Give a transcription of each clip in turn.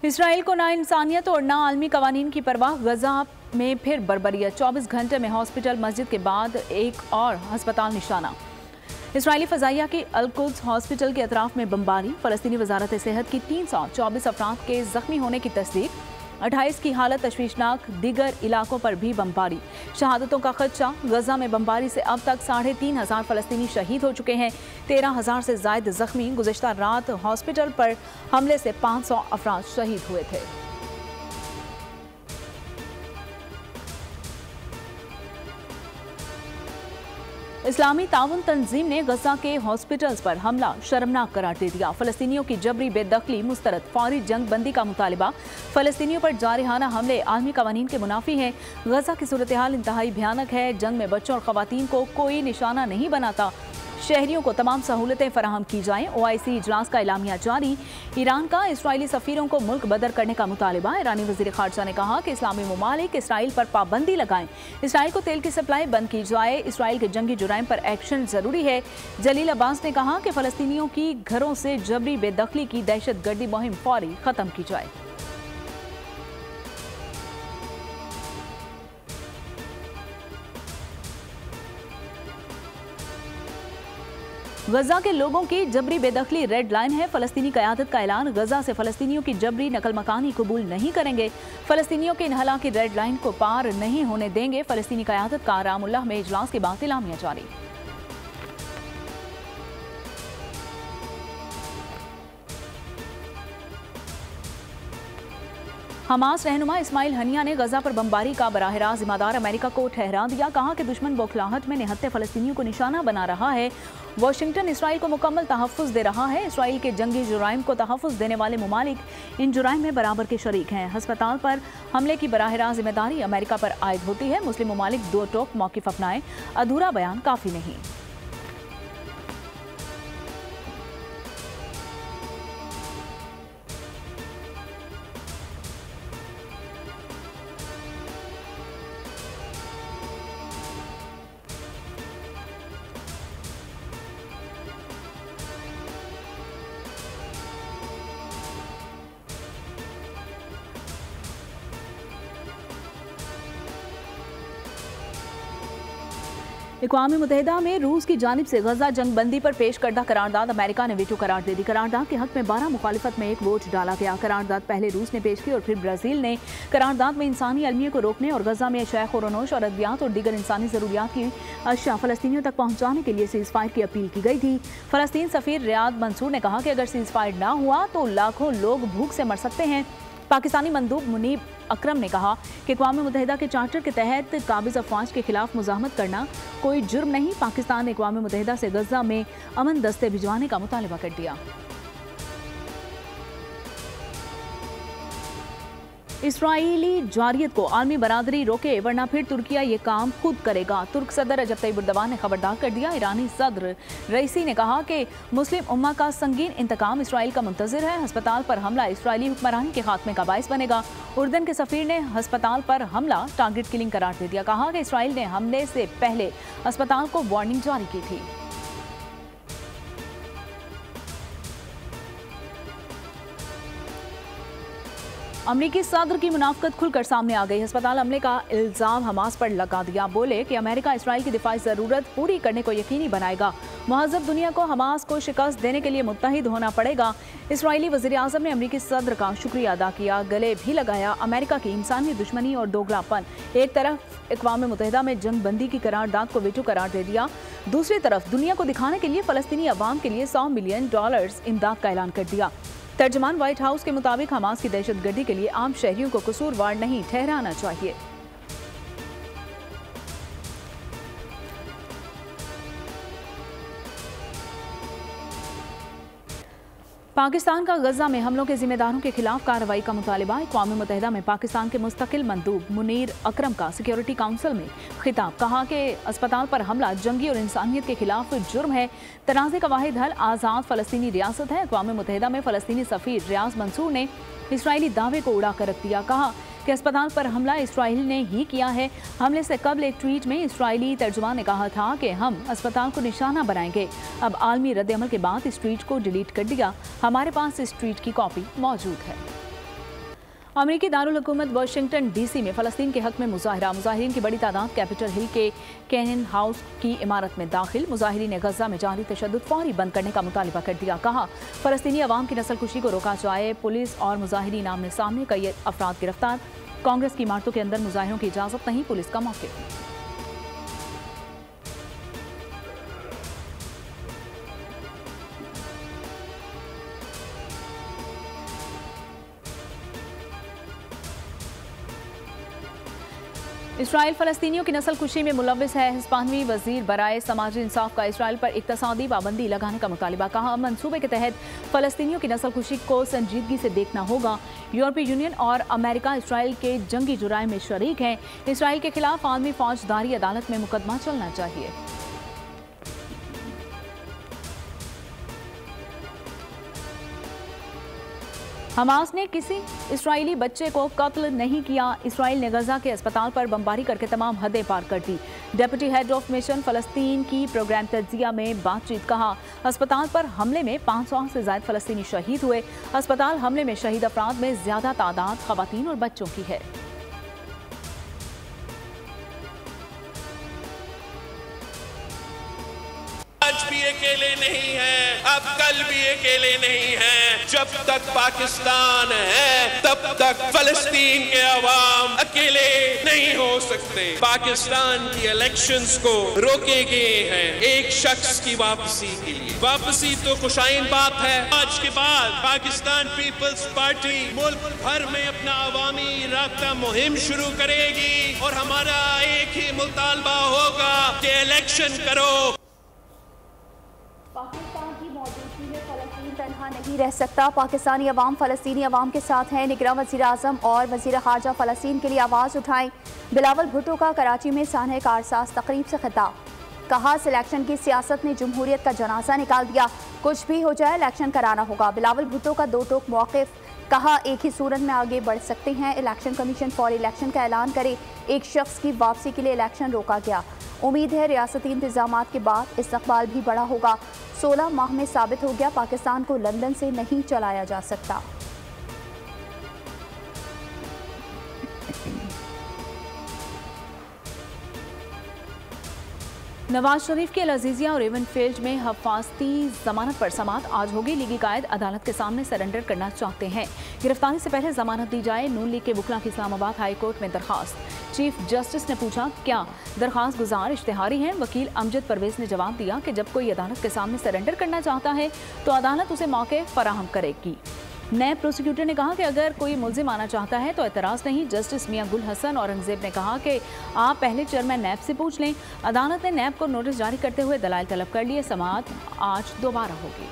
Israel को ना इंसानियत और ना आलमी कवानीन की परवाह। गजा में फिर बर्बरियत। 24 घंटे में हॉस्पिटल, मस्जिद के बाद एक और अस्पताल निशाना। इसराइली फजाइया की अल-कुद्स हॉस्पिटल के अतराफ में बमबारी। फलस्तीनी वजारत सेहत की 324 अफराद के जख्मी होने की तस्दीक। 28 की हालत तशवीशनाक। दीगर इलाकों पर भी बमबारी। शहादतों का खदशा। गजा में बमबारी से अब तक 3,500 फलस्तीनी शहीद हो चुके हैं। 13,000 से जायद जख्मी। गुज़िश्ता रात हॉस्पिटल पर हमले से 500 अफराद शहीद हुए थे। इस्लामी ताउन तंजीम ने गजा के हॉस्पिटल्स पर हमला शर्मनाक करार दे दिया। फलस्तीनियों की जबरी बेदखली मुस्तरद। फौरी जंग बंदी का मुतालिबा। फलस्तीनियों पर जारहाना हमले आलमी कवानीन के मुनाफी हैं। गजा की सूरत हाल इंतहाई भयानक है। जंग में बच्चों और खवातीन को कोई निशाना नहीं बनाता। शहरियों को तमाम सहूलतें फराहम की जाएं। OIC इजलास का एलामिया जारी। ईरान का इसराइली सफीरों को मुल्क बदर करने का मुतालिबा। ईरानी वज़ीर ख़ारजा ने कहा कि इस्लामी ममालिक इसराइल पर पाबंदी लगाएं। इसराइल को तेल की सप्लाई बंद की जाए। इसराइल के जंगी जुराइम पर एक्शन जरूरी है। जलील अब्बास ने कहा कि फलस्तीनियों की घरों से जबरी बेदखली की दहशतगर्दी मुहिम फौरी खत्म की जाए। गजा के लोगों की जबरी बेदखली रेड लाइन है। फलस्तीनी क़यादत का ऐलान। गजा से फलस्तीनियों की जबरी नकल मकानी कबूल नहीं करेंगे। फलस्तीनियों के इन्हला की रेड लाइन को पार नहीं होने देंगे। फलस्तीनी क़यादत का रामुल्लाह में इजलास के बाद एलामिया जारी। हमास रहनुमा इस्माइल हनिया ने गजा पर बमबारी का बराह रास्त जिम्मेदार अमेरिका को ठहरा दिया। कहा कि दुश्मन बौखलाहट में निहत्ते फलस्तीनियों को निशाना बना रहा है। वाशिंगटन इसराइल को मुकम्मल तहफ़्फ़ुज़ दे रहा है। इसराइल के जंगी जुराइम को तहफ़्फ़ुज़ देने वाले ममालिक इन जुराइम में बराबर के शरीक हैं। अस्पताल पर हमले की बराह रास्त जिम्मेदारी अमेरिका पर आयद होती है। मुस्लिम ममालिक दो टोक मौक़िफ़ अपनाएं। अधूरा बयान काफ़ी नहीं। अक़वाम मुत्तहिदा में रूस की जानिब से गजा जंग बंदी पर पेश करदा करारदाद अमेरिका ने वीटो करार दे दी। करारदाद के हक में 12 मुखालिफत में 1 वोट डाला गया। करारदाद पहले रूस ने पेश की और फिर ब्राज़ील ने। करारदाद में इंसानी अलमिया को रोकने और गजा में अशिया खुरनोश और अद्वियात और दीगर इंसानी ज़रूरियात की अशिया फलस्तीनियों तक पहुँचाने के लिए सीज़ फायर की अपील की गई थी। फ़लस्तीन सफ़ीर रियाद मंसूर ने कहा कि अगर सीज़ फायर ना हुआ तो लाखों लोग भूख से मर सकते हैं। पाकिस्तानी मंदूब मुनीब अकरम ने कहा कि अक़वाम मुत्तहिदा के चार्टर के तहत काबिज़ अफवाज के खिलाफ मुज़ाहमत करना कोई जुर्म नहीं। पाकिस्तान ने अक़वाम मुत्तहिदा से गजा में अमन दस्ते भिजवाने का मुतालबा कर दिया। इसराइली जारियत को आलमी बरादरी रोके वरना फिर तुर्किया ये काम खुद करेगा। तुर्क सदर रजब तय्यिब एर्दोगान ने खबरदार कर दिया। ईरानी सदर रईसी ने कहा कि मुस्लिम उम्मा का संगीन इंतकाम इसराइल का मुंतज़िर है। अस्पताल पर हमला इसराइली हुक्मरानी के खात्मे का बाइस बनेगा। उर्दन के सफ़ीर ने अस्पताल पर हमला टारगेट किलिंग करार दे दिया। कहा कि इसराइल ने हमले से पहले अस्पताल को वार्निंग जारी की थी। अमरीकी सदर की मुनाफ़कत खुलकर सामने आ गई। अस्पताल हमले का इल्ज़ाम हमास पर लगा दिया। बोले कि अमेरिका इसराइल की दिफाई ज़रूरत पूरी करने को यकीनी बनाएगा। महज़ब दुनिया को हमास को शिकस्त देने के लिए मुत्तहिद होना पड़ेगा। इसराइली वज़ीर आज़म ने अमरीकी सदर का शुक्रिया अदा किया। गले भी लगाया अमेरिका की इंसानी दुश्मनी और दोगलापन। एक तरफ अक़वाम मुत्तहिदा में जंग बंदी की करारदाद को वीटो करार दे दिया। दूसरी तरफ दुनिया को दिखाने के लिए फ़लस्तीनी अवाम के लिए $100 मिलियन इमदाद का ऐलान कर दिया। तर्जमान व्हाइट हाउस के मुताबिक हमास की दहशतगर्दी के लिए आम शहरियों को कसूरवार नहीं ठहराना चाहिए। पाकिस्तान का गजा में हमलों के जिम्मेदारों के खिलाफ कार्रवाई का मुतालिबा। अक़वाम मुत्तहिदा में पाकिस्तान के मुस्तकिल मंदूब मुनीर अकरम का सिक्योरिटी काउंसिल में खिताब। कहा कि अस्पताल पर हमला जंगी और इंसानियत के खिलाफ जुर्म है। तनाज़े का वाहिद हल आज़ाद फ़लस्तीनी रियासत है। अक़वाम मुत्तहिदा में फ़लस्तीनी सफ़ीर रियाज मंसूर ने इसराइली दावे को उड़ा कर रख दिया। कहा कि अस्पताल पर हमला इसराइल ने ही किया है। हमले से कबल एक ट्वीट में इसराइली तर्जुमान ने कहा था कि हम अस्पताल को निशाना बनाएंगे। अब आलमी रद्द अमल के बाद इस ट्वीट को डिलीट कर दिया। हमारे पास इस ट्वीट की कॉपी मौजूद है। अमेरिकी दारुल हुकूमत वाशिंगटन डीसी में फ़लस्तीन के हक में मुजाहिरा। मुजाहिरीन की बड़ी तादाद कैपिटल हिल के कैनन हाउस की इमारत में दाखिल। मुजाहिरीन ने गजा में जारी तशद्दुद फौरी बंद करने का मुतालिबा कर दिया। कहा फ़लस्तीनी अवाम की नस्लकुशी को रोका जाए। पुलिस और मुजाहिरीन आमने सामने, कई अफराद गिरफ्तार। कांग्रेस की इमारतों के अंदर मुजाहिरों की इजाज़त नहीं, पुलिस का मौक़िफ़। इसराइल फ़लस्तीनियों की नस्लकुशी में मुलव्विस है। हिस्पानवी वज़ीर बराए समाजी इंसाफ का इसराइल पर इक़्तिसादी पाबंदी लगाने का मुतालिबा। कहा मंसूबे के तहत फ़लस्तीनियों की नस्लकुशी को संजीदगी से देखना होगा। यूरोपीय यूनियन और अमेरिका इसराइल के जंगी जुराइम में शरीक हैं। इसराइल के खिलाफ आलमी फौजदारी अदालत में मुकदमा चलना चाहिए। हमास ने किसी इस्राएली बच्चे को कत्ल नहीं किया। इसराइल ने गजा के अस्पताल पर बमबारी करके तमाम हदें पार कर दी। डेप्यूटी हेड ऑफ मिशन फ़लस्तीन की प्रोग्राम तज्जिया में बातचीत। कहा अस्पताल पर हमले में 500 से ज़ायद फ़लस्तीनी शहीद हुए। अस्पताल हमले में शहीद अफराद में ज़्यादा तादाद ख़वातीन और बच्चों की है। आज भी अकेले नहीं है, अब कल भी अकेले नहीं है। जब तक पाकिस्तान है तब तक फ़लस्तीन के अवाम अकेले नहीं हो सकते। पाकिस्तान की इलेक्शंस को रोके गए हैं एक शख्स की वापसी के लिए। वापसी तो खुशाइन बात है। आज के बाद पाकिस्तान पीपल्स पार्टी मुल्क भर में अपना अवामी राब्ता मुहिम शुरू करेगी और हमारा एक ही मुतालबा होगा कि इलेक्शन करो। पाकिस्तान की मौजूदगी में फ़लस्तीन तन्हा नहीं रह सकता। पाकिस्तानी अवाम फ़लस्तीनी अवाम के साथ हैं। निगरान वज़ीर आज़म और वज़ीर ख़ारजा फ़लस्तीन के लिए आवाज़ उठाएं। बिलावल भुट्टो का कराची में सानह कारसाज तकरीब से खिताब। कहा सिलेक्शन की सियासत ने जमहूरियत का जनाजा निकाल दिया। कुछ भी हो जाए इलेक्शन कराना होगा। बिलावल भुट्टो का दो टोक मौक़िफ़। कहा एक ही सूरत में आगे बढ़ सकते हैं। इलेक्शन कमीशन फौरी इलेक्शन का ऐलान करे। एक शख्स की वापसी के लिए इलेक्शन रोका गया। उम्मीद है रियासती इंतजामात के बाद इस्तकबाल भी बड़ा होगा। 16 माह में साबित हो गया पाकिस्तान को लंदन से नहीं चलाया जा सकता। नवाज शरीफ के अल-अज़ीज़िया और एवनफील्ड में हिफाजती जमानत पर समाअत आज होगी। लीगी कायद अदालत के सामने सरेंडर करना चाहते हैं। गिरफ्तारी से पहले जमानत दी जाए। नून लीग के वुकला की इस्लामाबाद हाई कोर्ट में दरखास्त। चीफ जस्टिस ने पूछा क्या दरखास्त गुजार इश्तिहारी हैं। वकील अमजद परवेज ने जवाब दिया कि जब कोई अदालत के सामने सरेंडर करना चाहता है तो अदालत उसे मौके फराहम करेगी। नए प्रोसिक्यूटर ने कहा कि अगर कोई मुल्जिम आना चाहता है तो एतराज़ नहीं। जस्टिस मियां गुल हसन औरंगजेब ने कहा कि आप पहले चेयरमैन नैब से पूछ लें। अदालत ने नैब को नोटिस जारी करते हुए दलाइल तलब कर लिए। समाअत आज दोबारा होगी।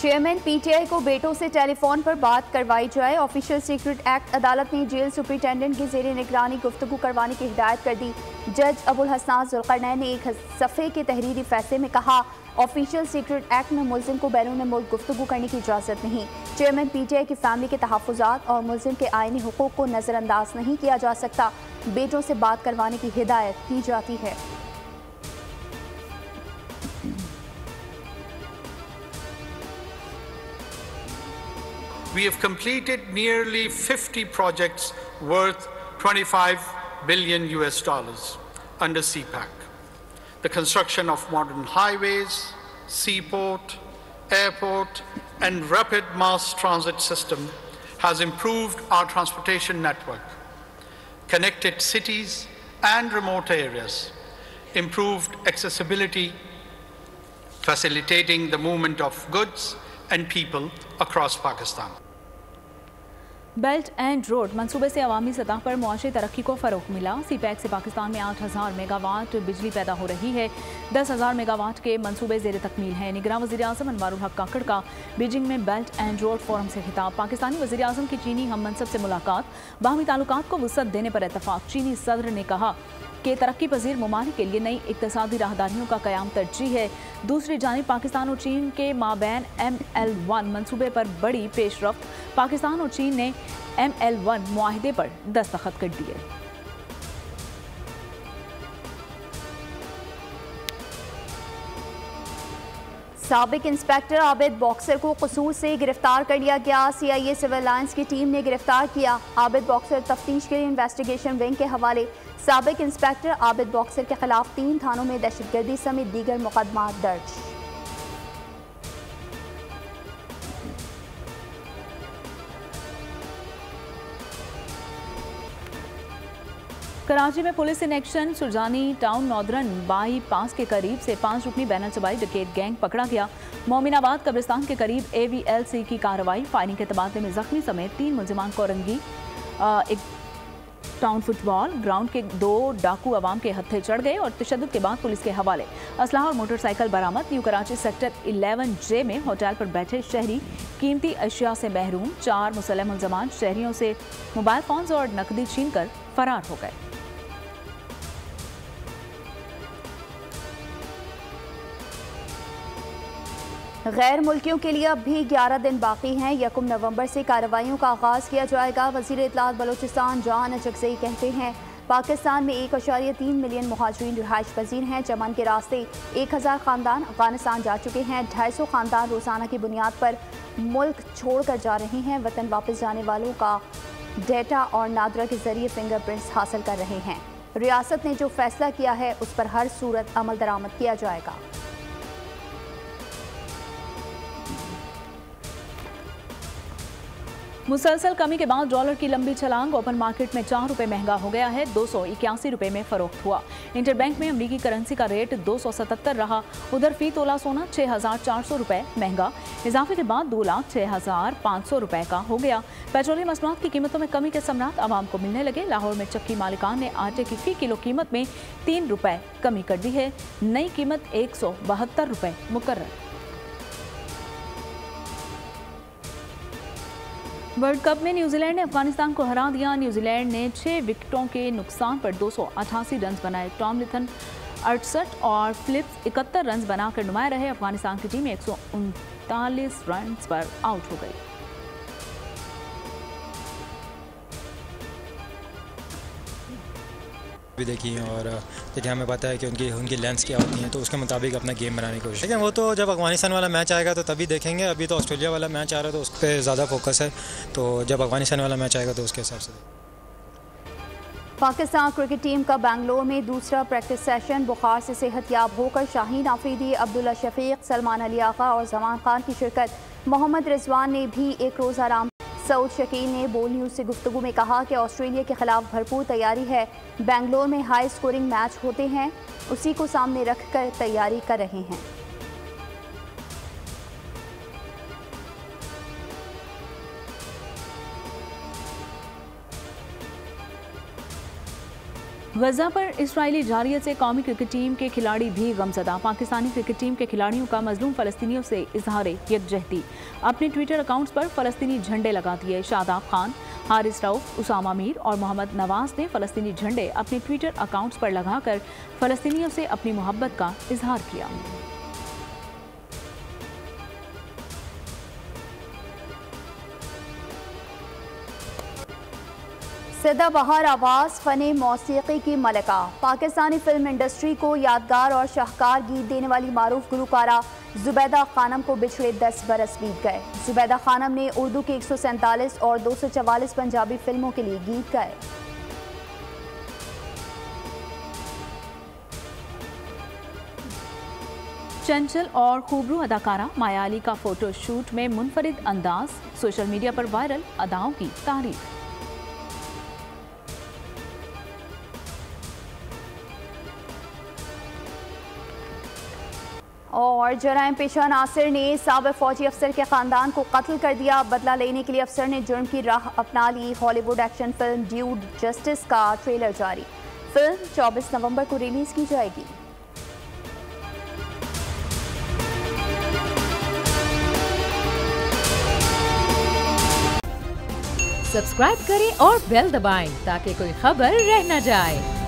चेयरमैन पीटीआई को बेटों से टेलीफोन पर बात करवाई जाए। ऑफिशियल सीक्रेट एक्ट अदालत ने जेल सुपरिटेंडेंट की जेर निगरानी गुफ्तगू करवाने की हिदायत कर दी। जज अबुल हसनान जुल्करनैन ने एक सफ़े के तहरीरी फैसले में कहा ऑफिशियल सीक्रेट एक्ट में मुल्जिम को बैरून मुल्क गुफ्तगू करने की इजाज़त नहीं। चेयरमैन पीटीआई की फैमिली के तहफ़्फ़ुज़ात और मुल्जिम के आईनी हुकूक को नज़रअंदाज नहीं किया जा सकता। बेटों से बात करवाने की हिदायत की जाती है। We have completed nearly 50 projects worth $25 billion under CPAC. The construction of modern highways, seaport, airport, and rapid mass transit system has improved our transportation network, connected cities and remote areas, improved accessibility, facilitating the movement of goods and people across Pakistan. Belt and road मंसूबे से अवामी सतह पर मुआशी तरक्की को फ़रोग़ मिला। CPEC से पाकिस्तान में 8,000 मेगावाट बिजली पैदा हो रही है। 10,000 मेगावाट के मंसूबे ज़ेर तकमील हैं। निगरान वज़ीर आज़म अनवारुल हक काकड़ का बीजिंग में बेल्ट एंड रोड फोरम से खिताब। पाकिस्तानी वज़ीर आज़म की चीनी हम मनसब से मुलाकात। बाहमी ताल्लुकात को वुसअत देने पर इत्तफ़ाक़। चीनी सदर ने कहा कि तरक्की पजीर ममालिक के लिए नई इक़्तिसादी राहदारियों का क़याम तरजीह है। दूसरी जानिब पाकिस्तान और चीन के माबैन ML1 मंसूबे पर बड़ी पेशरफ्त। पाकिस्तान और चीन ने ML1 मुआहिदे पर दस्तखत कर दिए। साबिक इंस्पेक्टर आबिद बॉक्सर को कसूर से गिरफ्तार कर लिया गया। CIA सिविल लाइंस की टीम ने गिरफ्तार किया। आबिद बॉक्सर तफ्तीश के लिए इन्वेस्टिगेशन विंग के हवाले। साबिक इंस्पेक्टर आबिद बॉक्सर के खिलाफ 3 थानों में दहशतगर्दी समेत दीगर मुकदमा दर्ज। कराची में police in action. Surjani town northern bypass के करीब से 5 रुकनी बैनर चबाई डकैत गैंग पकड़ा गया। मोमिनाबाद कब्रिस्तान के करीब AVLC की कार्रवाई। फायरिंग के तबादले में जख्मी समेत 3 मुलजिमान को रंगी। एक टाउन फुटबॉल ग्राउंड के 2 डाकू अवाम के हत्थे चढ़ गए और तशद्दुद के बाद पुलिस के हवाले। असलहा और मोटरसाइकिल बरामद। न्यू कराची सेक्टर 11J में होटल पर बैठे शहरी कीमती अशिया से महरूम। 4 मुसल्लम मुलजमान शहरियों से मोबाइल फोन्स और नकदी छीन कर फरार हो गए। गैर मुल्कियों के लिए अब भी 11 दिन बाकी हैं। 1 नवंबर से कार्रवाइयों का आगाज़ किया जाएगा। वज़ीर इत्तलात बलोचिस्तान जान अचकज़ई कहते हैं पाकिस्तान में 1.3 मिलियन मुहाजिरीन रिहाइश पजीर हैं। चमन के रास्ते 1000 ख़ानदान अफगानिस्तान जा चुके हैं। 250 ख़ानदान रोज़ाना की बुनियाद पर मुल्क छोड़ कर जा रहे हैं। वतन वापस जाने वालों का डेटा और नादरा के जरिए फिंगरप्रिंट्स हासिल कर रहे हैं। रियासत ने जो फैसला किया है उस पर हर सूरत अमल दरामद किया जाएगा। मुसलसल कमी के बाद डॉलर की लंबी छलांग। ओपन मार्केट में 4 रुपए महंगा हो गया है। 281 रुपए में फरोख्त हुआ। इंटरबैंक में अमरीकी करेंसी का रेट 277 रहा। उधर फी तोला सोना 6400 रुपए महंगा। इजाफे के बाद 2,06,500 रुपए का हो गया। पेट्रोलियम मसनूआत की कीमतों में कमी के समरात आवाम को मिलने लगे। लाहौर में चक्की मालिकान ने आटे की फी किलो कीमत में 3 रुपए कमी कर दी है। नई कीमत 172 रुपए मुकर्रर। वर्ल्ड कप में न्यूजीलैंड ने अफगानिस्तान को हरा दिया। न्यूजीलैंड ने 6 विकेटों के नुकसान पर 288 रन बनाए। टॉमलिंसन 68 और फिलिप्स 71 रन बनाकर नुमाया रहे। अफगानिस्तान की टीम 139 रन पर आउट हो गई। भी देखी और देखिए हमें पता है कि उनकी लेंस क्या होती हैं, तो उसके मुताबिक अपना गेम बनाने की कोशिश। लेकिन वो तो जब अफगानिस्तान वाला मैच आएगा तो तभी देखेंगे। अभी तो ऑस्ट्रेलिया वाला मैच आ रहा है तो उस पर ज़्यादा फोकस है। तो जब अफगानिस्तान वाला मैच आएगा तो उसके हिसाब से। पाकिस्तान क्रिकेट टीम का बेंगलोर में दूसरा प्रैक्टिस सेशन। बुखार से सेहतयाब होकर शाहीन आफरीदी, अब्दुल्ला शफीक, सलमान अली आगा और जमान खान की शिरकत। मोहम्मद रिजवान ने भी एक रोज़ आराम। सऊद शकील ने बोल न्यूज़ से गुफ्तगू में कहा कि ऑस्ट्रेलिया के खिलाफ भरपूर तैयारी है। बेंगलोर में हाई स्कोरिंग मैच होते हैं, उसी को सामने रखकर तैयारी कर रहे हैं। गजा पर इस्राएली जारियत से कौमी क्रिकेट टीम के खिलाड़ी भी गमज़दा। पाकिस्तानी क्रिकेट टीम के खिलाड़ियों का मजलूम फ़लस्तीनियों से इजहार यकजहती। अपने ट्विटर अकाउंट्स पर फ़लस्तीनी झंडे लगा दिए। शादाब खान, हारिस रऊफ, उसामा मीर और मोहम्मद नवाज ने फ़लस्तीनी झंडे अपने ट्विटर अकाउंट्स पर लगाकर फ़लस्तीनियों से अपनी मोहब्बत का इजहार किया। सदाबहार आवाज़ फ़ने मौसीक़ी की मलका। पाकिस्तानी फिल्म इंडस्ट्री को यादगार और शाहकार गीत देने वाली मारूफ गुलकारा जुबैदा खानम को बिछड़े 10 बरस बीत गए। जुबैदा खानम ने उर्दू की 147 और 244 पंजाबी फिल्मों के लिए गीत गाए। चंचल और खूबरू अदाकारा माया अली का फोटो शूट में मुनफरिद अंदाज। सोशल मीडिया पर वायरल अदाओं की तारीफ। और जराइम पेशा नासिर ने साबिक फौजी अफसर के खानदान को कत्ल कर दिया। बदला लेने के लिए अफसर ने जुर्म की राह अपना ली। Hollywood action film dude justice का ट्रेलर जारी। फिल्म 24 नवंबर को रिलीज की जाएगी। सब्सक्राइब करें और बेल दबाएं ताकि कोई खबर रह न जाए।